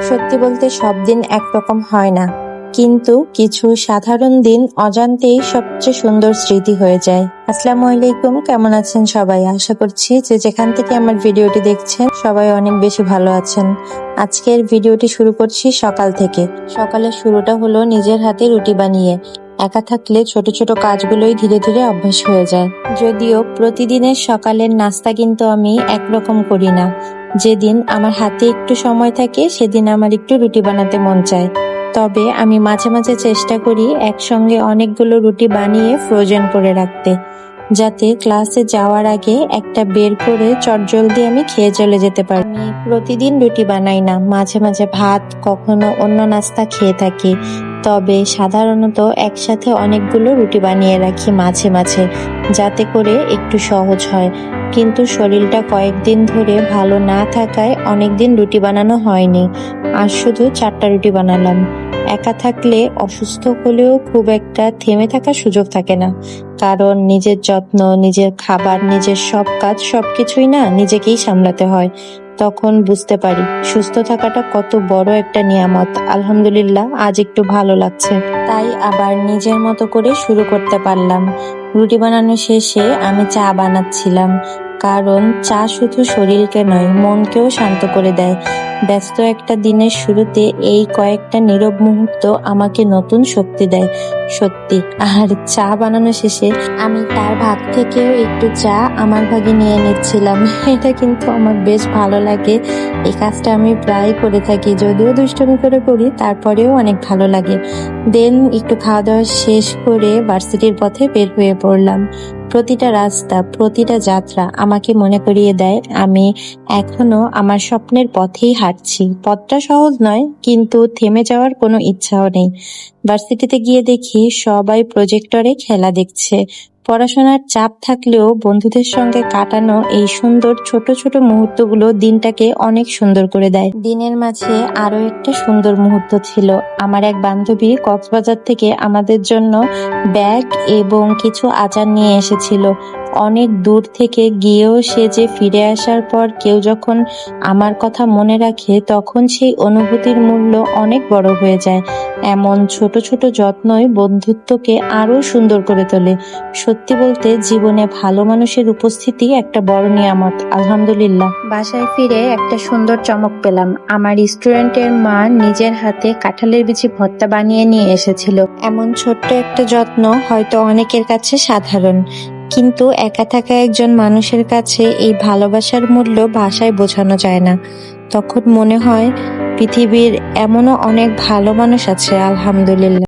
সত্যি বলতে সব দিন একরকম হয় না, কিন্তু কিছু সাধারণ দিন অজান্তেই সবচেয়ে সুন্দর স্মৃতি হয়ে যায়। আসসালামু আলাইকুম, কেমন আছেন সবাই? আশা করছি যে যেখান থেকে আমার ভিডিওটি দেখছেন সবাই অনেক বেশি ভালো আছেন। আজকের ভিডিওটি শুরু করছি সকাল থেকে। সকালের শুরুটা হলো নিজের হাতে রুটি বানিয়ে। একা থাকলে ছোট ছোট কাজগুলোই ধীরে ধীরে অভ্যাস হয়ে যায়। যদিও প্রতিদিনের সকালের নাস্তা কিন্তু আমি একরকম করি না। যেদিন আমার হাতে একটু সময় থাকে সেদিন আমার একটু রুটি বানাতে মন চায়। তবে আমি মাঝে মাঝে চেষ্টা করি একসঙ্গে অনেকগুলো রুটি বানিয়ে ফ্রোজেন করে রাখতে, যাতে ক্লাসে যাওয়ার আগে একটা বের করে চটজলদি আমি খেয়ে চলে যেতে পারি। আমি প্রতিদিন রুটি বানাই না, মাঝে মাঝে ভাত, কখনো অন্য নাস্তা খেয়ে থাকি। তবে সাধারণত একসাথে অনেকগুলো রুটি বানিয়ে রাখি মাঝে মাঝে, যাতে করে একটু সহজ হয়। কিন্তু শরীরটা কয়েকদিন ধরে ভালো না থাকায় অনেকদিন রুটি বানানো হয়নি। আজ শুধু 4টা রুটি বানালাম। একা থাকলে অসুস্থ হলেও খুব একটা থেমে থাকার সুযোগ থাকে না, কারণ নিজের যত্ন, নিজের খাবার, নিজের সব কাজ সবকিছুই না নিজেকেই সামলাতে হয়। তখন বুঝতে পারি সুস্থ থাকাটা কত বড় একটা নিয়ামত। আলহামদুলিল্লাহ, আজ একটু ভালো লাগছে, তাই আবার নিজের মতো করে শুরু করতে পারলাম। রুটি বানানো শেষে আমি চা বানাচ্ছিলাম, কারণ চা শুধু শরীরকে নয় মনকেও শান্ত করে দেয়। ব্যস্ত একটা দিনের শুরুতে এই কয়েকটা নীরব মুহূর্ত আমাকে নতুন শক্তি দেয়। সত্যি। আর চা বানানো শেষে আমি তার ভাগ থেকেও একটু চা আমার ভাগে নিয়ে নিচ্ছিলাম। এটা কিন্তু আমার বেশ ভালো লাগে। এই কাজটা আমি প্রায় করে থাকি, যদিও দুষ্টুমি করে করি, তারপরেও অনেক ভালো লাগে। দেন একটু খাওয়া দাওয়া শেষ করে ভার্সিটির পথে বের হয়ে পড়লাম। প্রতিটা রাস্তা, প্রতিটা যাত্রা আমাকে মনে করিয়ে দেয় আমি এখনো আমার স্বপ্নের পথেই হাঁটছি। পথটা সহজ নয়, কিন্তু থেমে যাওয়ার কোনো ইচ্ছাও নেই। ভার্সিটিতে গিয়ে দেখি সবাই প্রজেক্টরে খেলা দেখছে। পড়াশোনার চাপ থাকলেও বন্ধুদের সঙ্গে কাটানো এই সুন্দর ছোট ছোট মুহূর্তগুলো দিনটাকে অনেক সুন্দর করে দেয়। দিনের মাঝে আরো একটা সুন্দর মুহূর্ত ছিল। আমার এক বান্ধবী কক্সবাজার থেকে আমাদের জন্য ব্যাগ এবং কিছু আচার নিয়ে এসেছিল। অনেক দূর থেকে গিয়েও সে যে ফিরে আসার পর কেউ যখন আমার কথা মনে রাখে, তখন সেই অনুভূতির মূল্য অনেক বড় হয়ে যায়। এমন ছোট ছোট যত্নই বন্ধুত্বকে আরো সুন্দর করে তোলে। সত্যি বলতে জীবনে ভালো মানুষের উপস্থিতি একটা বড় নিয়ামত। আলহামদুলিল্লাহ। বাসায় ফিরে একটা সুন্দর চমক পেলাম। আমার স্টুডেন্টের মা নিজের হাতে কাঁঠালের বিচি ভর্তা বানিয়ে নিয়ে এসেছিল। এমন ছোট্ট একটা যত্ন হয়তো অনেকের কাছে সাধারণ, কিন্তু একা থাকা একজন মানুষের কাছে এই ভালোবাসার মূল্য ভাষায় বোঝানো যায় না। তখন মনে হয় পৃথিবীর এমনও অনেক ভালো মানুষ আছে। আলহামদুলিল্লাহ।